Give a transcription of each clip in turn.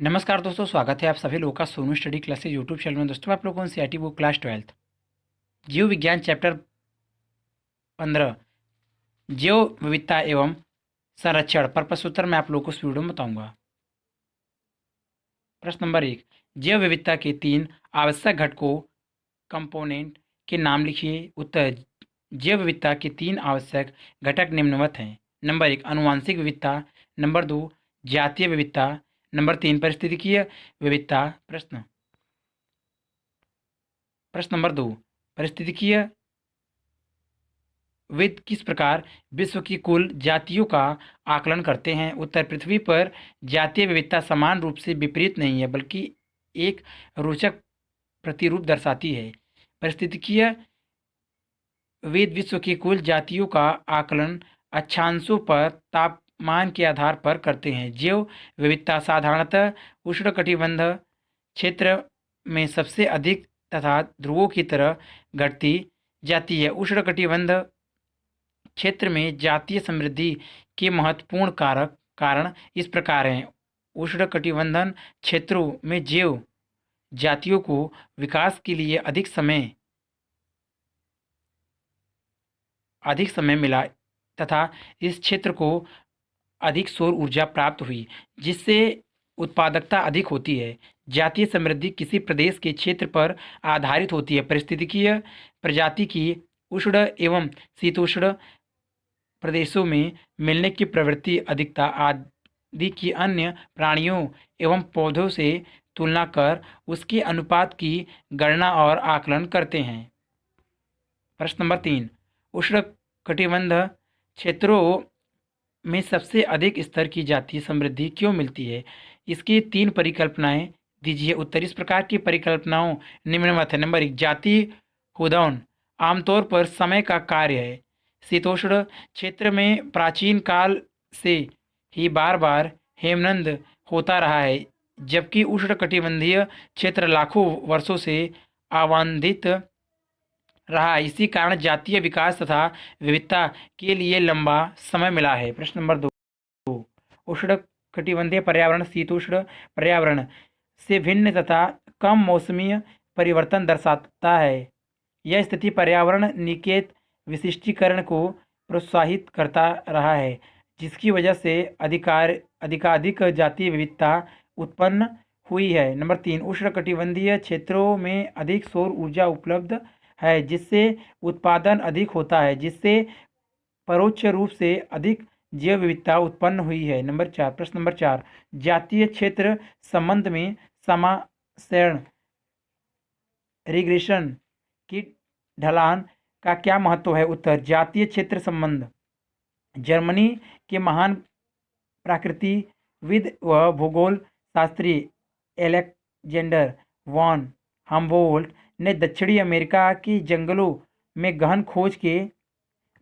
नमस्कार दोस्तों, स्वागत है आप सभी लोगों का Sonu study classes YouTube channel में। दोस्तों आप लोगों को एनसीईआरटी बुक क्लास 12 जीव विज्ञान चैप्टर 15 जैव विविधता एवं संरक्षण पर प्रश्नोत्तर मैं आप लोगों को इस वीडियो में बताऊंगा। प्रश्न नंबर 1, जैव विविधता के 3 आवश्यक घटकों कंपोनेंट के नाम लिखिए। उत्तर, जैव विविधता के 3 आवश्यक घटक निम्नवत हैं। नंबर 1, आनुवंशिक विविधता। नंबर 2, जातीय विविधता। नंबर 3, पारिस्थितिकीय विविधता। प्रश्न नंबर 2, पारिस्थितिकीय विद किस प्रकार विश्व की कुल जातियों का आकलन करते हैं। उत्तर, पृथ्वी पर जातीय विविधता समान रूप से विपरीत नहीं है बल्कि एक रोचक प्रतिरूप दर्शाती है। पारिस्थितिकीय विद विश्व की कुल जातियों का आकलन अक्षांशों पर तापमान के आधार पर करते हैं। जैव विविधता साधारणतः उष्णकटिबंध क्षेत्र में सबसे अधिक तथा ध्रुवों की तरह घटती जाती है। उष्णकटिबंध क्षेत्र में जातीय समृद्धि के महत्वपूर्ण कारण इस प्रकार हैं। उष्णकटिबंधन क्षेत्रों में जैव जातियों को विकास के लिए अधिक समय मिला तथा इस क्षेत्र को अधिक सौर ऊर्जा प्राप्त हुई, जिससे उत्पादकता अधिक होती है। जातीय समृद्धि किसी प्रदेश के क्षेत्र पर आधारित होती है। पारिस्थितिकीय प्रजाति की उष्ण एवं शीतोष्ण प्रदेशों में मिलने की प्रवृत्ति अधिकता आदि की अन्य प्राणियों एवं पौधों से तुलना कर उसके अनुपात की गणना और आकलन करते हैं। प्रश्न नंबर 3, उष्णकटिबंध क्षेत्रों में सबसे अधिक स्तर की जातीय समृद्धि क्यों मिलती है। इसकी 3 परिकल्पनाएं दीजिए। उत्तर, इस प्रकार की परिकल्पनाओं निम्नवत है। नंबर 1, जाति हुदौन आमतौर पर समय का कार्य है। शीतोष्ण क्षेत्र में प्राचीन काल से ही बार बार हेमनद होता रहा है, जबकि उष्णकटिबंधीय क्षेत्र लाखों वर्षों से आबादित रहा। इसी कारण जातीय विकास तथा विविधता के लिए लंबा समय मिला है। प्रश्न नंबर 2, उष्णकटिबंधीय पर्यावरण शीतोष्ण पर्यावरण से भिन्न तथा कम मौसमी परिवर्तन दर्शाता है। यह स्थिति पर्यावरण निकेत विशिष्टीकरण को प्रोत्साहित करता रहा है, जिसकी वजह से अधिकाधिक जातीय विविधता उत्पन्न हुई है। नंबर 3, उष्णकटिबंधीय क्षेत्रों में अधिक सौर ऊर्जा उपलब्ध है, जिससे उत्पादन अधिक होता है, जिससे परोक्ष रूप से अधिक जैव विविधता उत्पन्न हुई है। प्रश्न नंबर 4, जातीय क्षेत्र संबंध में समाशयन रिग्रेशन की ढलान का क्या महत्व है। उत्तर, जातीय क्षेत्र संबंध जर्मनी के महान प्रकृतिविद व भूगोल शास्त्री एलेक्जेंडर वॉन हम्बोल्ट ने दक्षिणी अमेरिका की जंगलों में गहन खोज के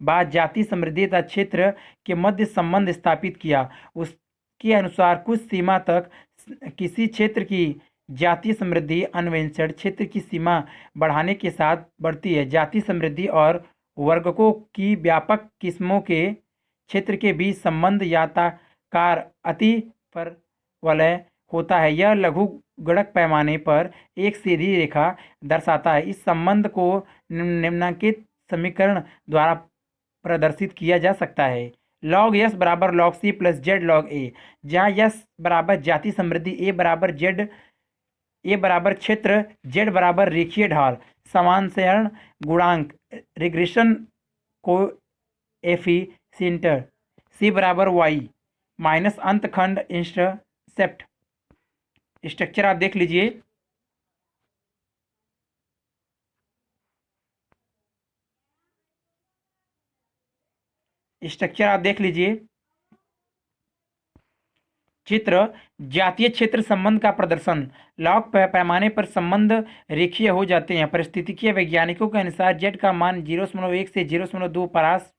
बाद जाति समृद्धि क्षेत्र के मध्य संबंध स्थापित किया। उसके अनुसार कुछ सीमा तक किसी क्षेत्र की जातीय समृद्धि अन्वेषण क्षेत्र की सीमा बढ़ाने के साथ बढ़ती है। जाति समृद्धि और वर्गकों की व्यापक किस्मों के क्षेत्र के बीच संबंध याताकार अति परवलय होता है। यह लघु गुणक पैमाने पर एक सीधी रेखा दर्शाता है। इस संबंध को निम्नलिखित समीकरण द्वारा प्रदर्शित किया जा सकता है। लॉग यस बराबर log C plus Z log A, जहाँ यस बराबर जाति समृद्धि, ए बराबर क्षेत्र, जेड बराबर रेखीय ढाल, समाशयन गुणांक रिग्रेशन कोएफिशिएंट, सी बराबर वाई माइनस अंतखंड इंटरसेप्ट। स्ट्रक्चर आप देख लीजिए। चित्र, जातीय क्षेत्र संबंध का प्रदर्शन। लॉग पैमाने पर संबंध रेखीय हो जाते हैं। पारिस्थितिकीय वैज्ञानिकों के अनुसार जेड का मान 0.1 से 0.2 परास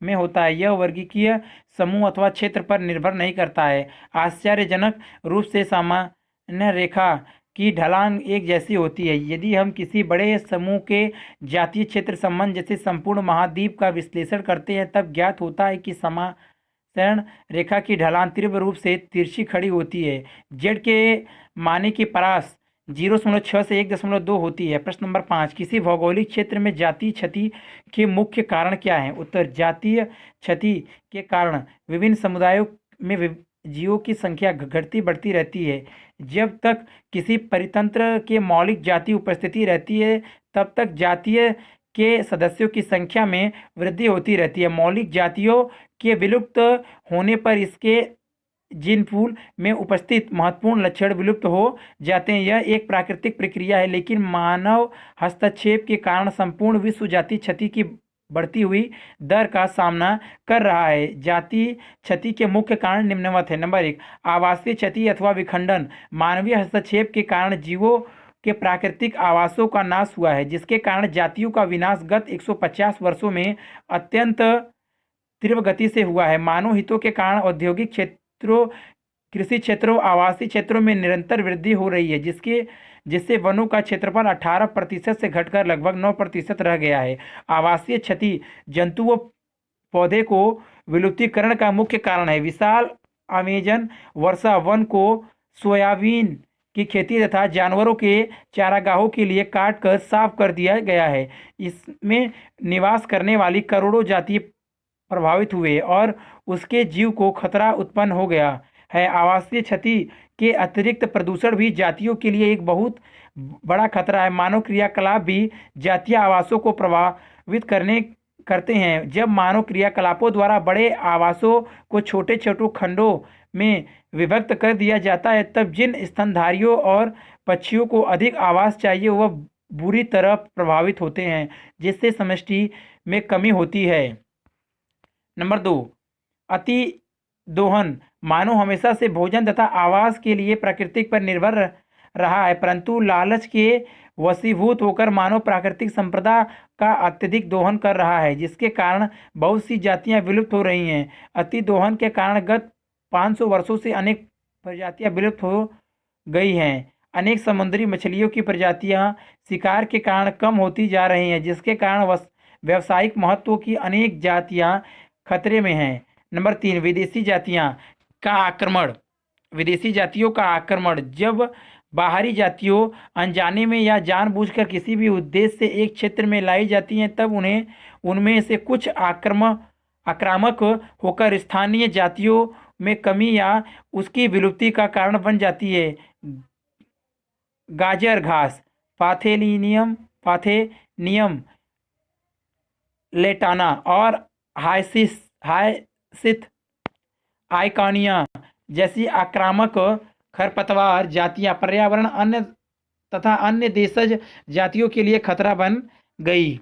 में होता है। यह वर्गीकीय समूह अथवा क्षेत्र पर निर्भर नहीं करता है। आश्चर्यजनक रूप से सामान्य रेखा की ढलान एक जैसी होती है। यदि हम किसी बड़े समूह के जातीय क्षेत्र संबंध जैसे संपूर्ण महाद्वीप का विश्लेषण करते हैं, तब ज्ञात होता है कि शरण रेखा की ढलान तीव्र रूप से तिरछी खड़ी होती है। जेड के माने की परास 0.6 से 1.2 होती है। प्रश्न नंबर 5, किसी भौगोलिक क्षेत्र में जातीय क्षति के मुख्य कारण क्या हैं? उत्तर, जातीय क्षति के कारण विभिन्न समुदायों में जीवों की संख्या घटती बढ़ती रहती है। जब तक किसी परितंत्र के मौलिक जाति उपस्थिति रहती है, तब तक जातीय के सदस्यों की संख्या में वृद्धि होती रहती है। मौलिक जातियों के विलुप्त होने पर इसके जीन पूल में उपस्थित महत्वपूर्ण लक्षण विलुप्त हो जाते हैं। यह एक प्राकृतिक प्रक्रिया है, लेकिन मानव हस्तक्षेप के कारण संपूर्ण विश्व जाति क्षति की बढ़ती हुई दर का सामना कर रहा है। जाति क्षति के मुख्य कारण निम्नवत है। नंबर 1, आवासीय क्षति अथवा विखंडन। मानवीय हस्तक्षेप के कारण जीवों के प्राकृतिक आवासों का नाश हुआ है, जिसके कारण जातियों का विनाश गत 150 वर्षों में अत्यंत तीव्र गति से हुआ है। मानव हितों के कारण औद्योगिक क्षेत्रों, कृषि क्षेत्रों, आवासीय क्षेत्रों में निरंतर वृद्धि हो रही है, जिससे वनों का क्षेत्रफल 18% से घटकर लगभग 9% रह गया है। आवासीय क्षति जंतु व पौधे को विलुप्तीकरण का मुख्य कारण है। विशाल अमेजन वर्षा वन को सोयाबीन की खेती तथा जानवरों के चारागाहों के लिए काटकर साफ कर दिया गया है। इसमें निवास करने वाली करोड़ों जाति प्रभावित हुए और उसके जीव को खतरा उत्पन्न हो गया है। आवासीय क्षति के अतिरिक्त प्रदूषण भी जातियों के लिए एक बहुत बड़ा खतरा है। मानव क्रियाकलाप भी जातीय आवासों को प्रभावित करते हैं। जब मानव क्रियाकलापों द्वारा बड़े आवासों को छोटे छोटे खंडों में विभक्त कर दिया जाता है, तब जिन स्तनधारियों और पक्षियों को अधिक आवास चाहिए वह बुरी तरह प्रभावित होते हैं, जिससे समष्टि में कमी होती है। नंबर 2, अति दोहन। मानव हमेशा से भोजन तथा आवास के लिए प्रकृति पर निर्भर रहा है, परंतु लालच के वशीभूत होकर मानव प्राकृतिक संपदा का अत्यधिक दोहन कर रहा है, जिसके कारण बहुत सी जातियां विलुप्त हो रही हैं। अति दोहन के कारण गत 500 वर्षों से अनेक प्रजातियां विलुप्त हो गई हैं। अनेक समुद्री मछलियों की प्रजातियां शिकार के कारण कम होती जा रही हैं, जिसके कारण व्यावसायिक महत्व की अनेक जातियां खतरे में हैं। नंबर 3, विदेशी जातियां का आक्रमण। विदेशी जातियों का आक्रमण। जब बाहरी जातियों अनजाने में या जानबूझकर किसी भी उद्देश्य से एक क्षेत्र में लाई जाती हैं, तब उन्हें उनमें से कुछ आक्रामक होकर स्थानीय जातियों में कमी या उसकी विलुप्ति का कारण बन जाती है। गाजर घास, पाथेनियम लेटाना और हायसिथ आइकॉनिया जैसी आक्रामक खरपतवार जातियां पर्यावरण अन्य देशज जातियों के लिए खतरा बन गई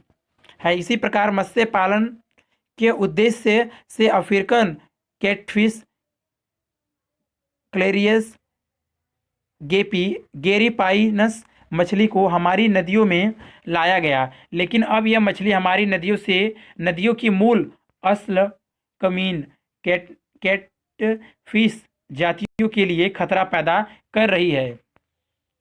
है। इसी प्रकार मत्स्य पालन के उद्देश्य से अफ्रीकन कैटफिश, क्लेरियस गेरीपाइनस मछली को हमारी नदियों में लाया गया, लेकिन अब यह मछली हमारी नदियों की मूल असल कमीन कैटफिश जातियों के लिए खतरा पैदा कर रही है।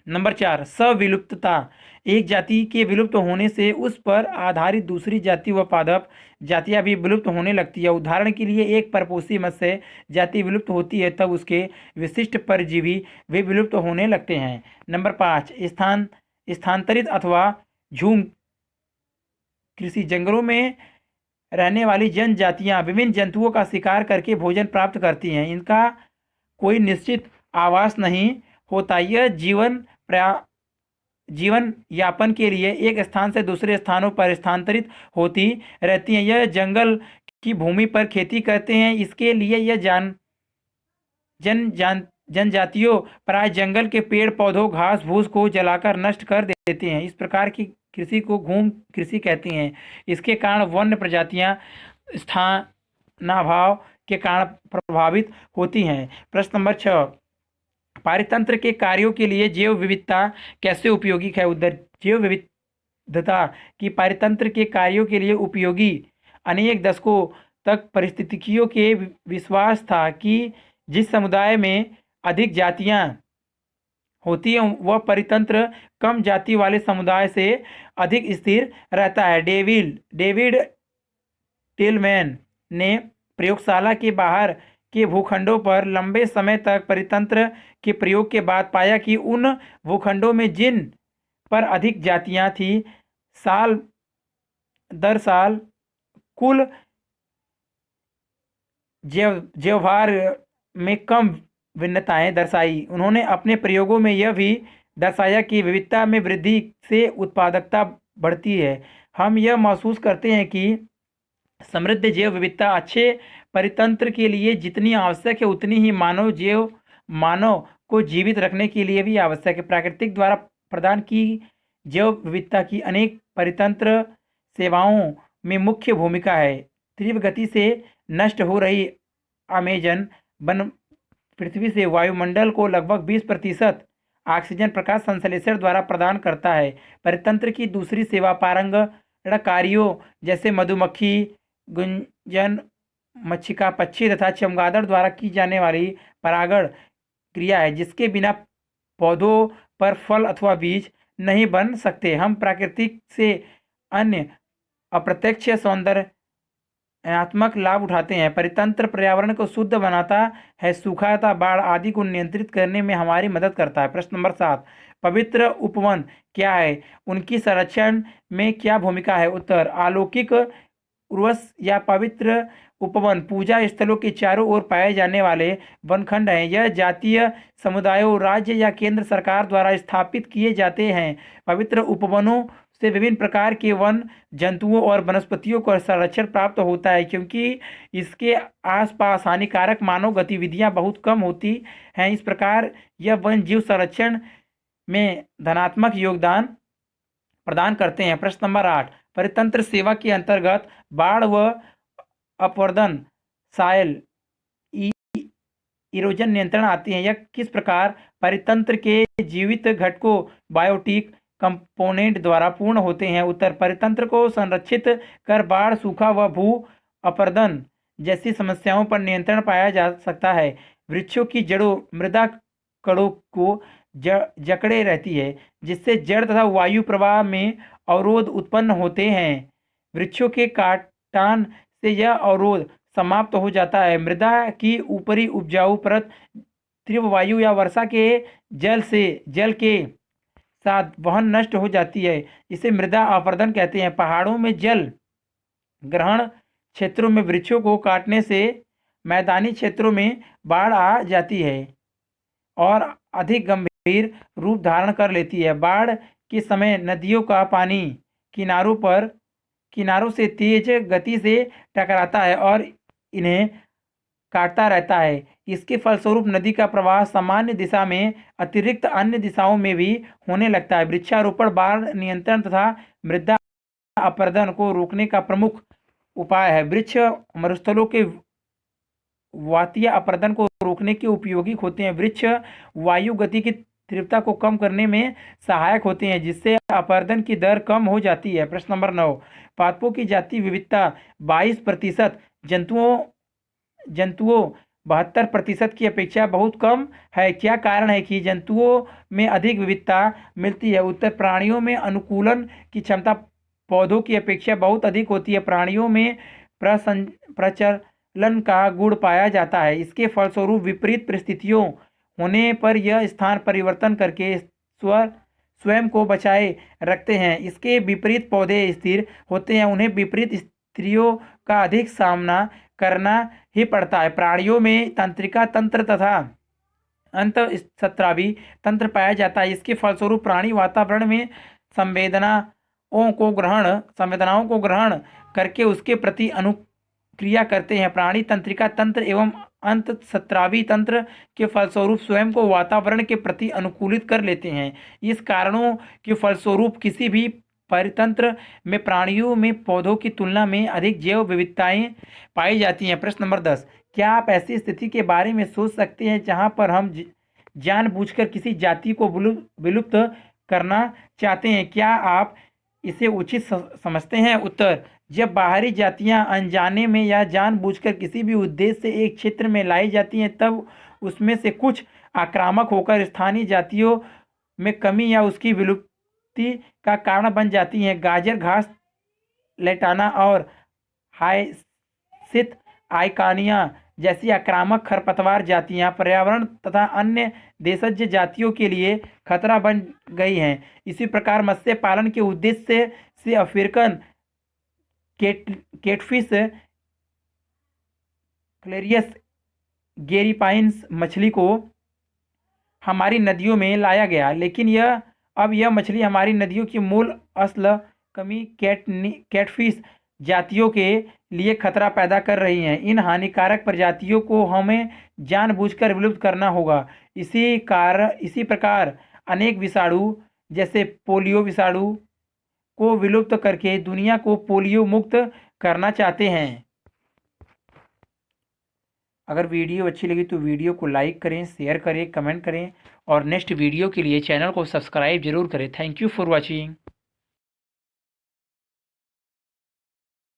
नंबर 4, सविलुप्तता। एक जाति के विलुप्त होने से उस पर आधारित दूसरी जाति व पादप जातियां भी विलुप्त होने लगती है। उदाहरण के लिए एक परपोषी मत्स्य जाति विलुप्त होती है, तब उसके विशिष्ट परजीवी भी विलुप्त होने लगते हैं। नंबर 5, स्थानांतरित अथवा झूम कृषि। जंगलों में रहने वाली जनजातियां विभिन्न जंतुओं का शिकार करके भोजन प्राप्त करती हैं। इनका कोई निश्चित आवास नहीं होता। यह जीवन यापन के लिए एक स्थान से दूसरे स्थानों पर स्थानांतरित होती रहती हैं। यह जंगल की भूमि पर खेती करते हैं। इसके लिए यह जनजातियों प्राय जंगल के पेड़ पौधों, घास फूस को जलाकर नष्ट कर देते हैं। इस प्रकार की कृषि को घूम कृषि कहते हैं। इसके कारण वन्य प्रजातियां स्थानाभाव के कारण प्रभावित होती हैं। प्रश्न नंबर 6, पारितंत्र के कार्यों के लिए जैव विविधता कैसे उपयोगी है? उधर जैव विविधता की पारितंत्र के कार्यों के लिए उपयोगी अनेक दशकों तक परिस्थितियों के विश्वास था कि जिस समुदाय में अधिक जातियां होती हैं वह परितंत्र कम जाति वाले समुदाय से अधिक स्थिर रहता है। डेविड टेलमैन ने प्रयोगशाला के बाहर के भूखंडों पर लंबे समय तक परितंत्र के प्रयोग के बाद पाया कि उन भूखंडों में जिन पर अधिक जातियां थीं साल दर साल कुल व्यवहार में कम भिन्नताएं दर्शाई। उन्होंने अपने प्रयोगों में यह भी दर्शाया कि विविधता में वृद्धि से उत्पादकता बढ़ती है। हम यह महसूस करते हैं कि समृद्ध जैव विविधता अच्छे परितंत्र के लिए जितनी आवश्यक है उतनी ही मानव को जीवित रखने के लिए भी आवश्यक है। प्रकृति द्वारा प्रदान की जैव विविधता की अनेक परितंत्र सेवाओं में मुख्य भूमिका है। तीव्र गति से नष्ट हो रही अमेजन वन पृथ्वी से वायुमंडल को लगभग 20% ऑक्सीजन प्रकाश संश्लेषण द्वारा प्रदान करता है। परितंत्र की दूसरी सेवा परागण कार्यों जैसे मधुमक्खी, गुंजन, मक्षिका पक्षी तथा चमगादड़ द्वारा की जाने वाली परागण क्रिया है, जिसके बिना पौधों पर फल अथवा बीज नहीं बन सकते। हम प्रकृति से अन्य अप्रत्यक्ष सौंदर्यात्मक लाभ उठाते हैं। परितंत्र पर्यावरण को शुद्ध बनाता है, सूखा तथा बाढ़ आदि को नियंत्रित करने में हमारी मदद करता है। प्रश्न नंबर 7, पवित्र उपवन क्या है, उनकी संरक्षण में क्या भूमिका है? उत्तर, अलौकिक उर्वस या पवित्र उपवन पूजा स्थलों के चारों ओर पाए जाने वाले वनखंड हैं। यह जातीय समुदायों, राज्य या केंद्र सरकार द्वारा स्थापित किए जाते हैं। पवित्र उपवनों से विभिन्न प्रकार के वन जंतुओं और वनस्पतियों को संरक्षण प्राप्त होता है, क्योंकि इसके आसपास हानिकारक मानव गतिविधियां बहुत कम होती हैं। इस प्रकार यह वन जीव संरक्षण में धनात्मक योगदान प्रदान करते हैं। प्रश्न नंबर 8, परितंत्र सेवा के अंतर्गत बाढ़ व अपरदन, सॉइल इरोजन नियंत्रण आती हैं। यह किस प्रकार परितंत्र के जीवित घटकों बायोटिक कंपोनेंट द्वारा पूर्ण होते हैं? उत्तर, परितंत्र को संरक्षित कर बाढ़, सूखा व भू अपरदन जैसी समस्याओं पर नियंत्रण पाया जा सकता है। वृक्षों की जड़ों मृदा कणों को जकड़े रहती है, जिससे जड़ तथा वायु प्रवाह में अवरोध उत्पन्न होते हैं। वृक्षों के काटान से यह अवरोध समाप्त हो जाता है। मृदा की ऊपरी उपजाऊ परत तीव्र वायु या वर्षा के जल के साथ वहन नष्ट हो जाती है। इसे मृदा अपरदन कहते हैं। पहाड़ों में जल ग्रहण क्षेत्रों में वृक्षों को काटने से मैदानी क्षेत्रों में बाढ़ आ जाती है और अधिक गंभीर रूप धारण कर लेती है। बाढ़ के समय नदियों का पानी किनारों से तेज गति से टकराता है और इन्हें काटता रहता है। इसके फलस्वरूप नदी का प्रवाह सामान्य दिशा में अतिरिक्त अन्य दिशाओं में भी होने लगता है। वृक्षारोपण बाढ़ नियंत्रण तथा मृदा अपरदन को रोकने का प्रमुख उपाय है। वृक्ष मरुस्थलों के वातीय अपरदन को रोकने के उपयोगी होते हैं। वृक्ष वायु गति की तीव्रता को कम करने में सहायक होते हैं, जिससे अपरदन की दर कम हो जाती है। प्रश्न नंबर 9, पादपों की जाति विविधता 22%, जंतुओं 72% की अपेक्षा बहुत कम है। क्या कारण है कि जंतुओं में अधिक विविधता मिलती है? उत्तर, प्राणियों में अनुकूलन की क्षमता पौधों की अपेक्षा बहुत अधिक होती है। प्राणियों में प्रचलन का गुण पाया जाता है। इसके फलस्वरूप विपरीत परिस्थितियों होने पर यह स्थान परिवर्तन करके स्वयं को बचाए रखते हैं। इसके विपरीत पौधे स्थिर होते हैं, उन्हें विपरीत स्थितियों का अधिक सामना करना ही पड़ता है। प्राणियों में तंत्रिका तंत्र तथा अंतःस्त्रावी तंत्र पाया जाता है। इसके फलस्वरूप प्राणी वातावरण में संवेदनाओं को ग्रहण करके उसके प्रति अनुक्रिया करते हैं। प्राणी तंत्रिका तंत्र एवं अंतःस्त्रावी तंत्र के फलस्वरूप स्वयं को वातावरण के प्रति अनुकूलित कर लेते हैं। इस कारणों के फलस्वरूप किसी भी परितंत्र में प्राणियों में पौधों की तुलना में अधिक जैव विविधताएं पाई जाती हैं। प्रश्न नंबर 10, क्या आप ऐसी स्थिति के बारे में सोच सकते हैं जहां पर हम जानबूझकर किसी जाति को विलुप्त करना चाहते हैं? क्या आप इसे उचित समझते हैं? उत्तर, जब बाहरी जातियां अनजाने में या जानबूझकर किसी भी उद्देश्य से एक क्षेत्र में लाई जाती हैं, तब उसमें से कुछ आक्रामक होकर स्थानीय जातियों में कमी या उसकी विलुप्ति का कारण बन जाती हैं। गाजर घास, लैंटाना और हायसिंथ आइकानिया जैसी आक्रामक खरपतवार जातियां पर्यावरण तथा अन्य देशज जातियों के लिए खतरा बन गई हैं। इसी प्रकार मत्स्य पालन के उद्देश्य से अफ्रीकन केटफिश क्लेरियस गेरीपाइन्स मछली को हमारी नदियों में लाया गया, लेकिन यह मछली हमारी नदियों की मूल असल कमी कैटफिश जातियों के लिए खतरा पैदा कर रही हैं। इन हानिकारक प्रजातियों को हमें जानबूझकर विलुप्त करना होगा। इसी प्रकार अनेक विषाणु जैसे पोलियो विषाणु को विलुप्त करके दुनिया को पोलियो मुक्त करना चाहते हैं। अगर वीडियो अच्छी लगी तो वीडियो को लाइक करें, शेयर करें, कमेंट करें और नेक्स्ट वीडियो के लिए चैनल को सब्सक्राइब जरूर करें। Thank you for watching.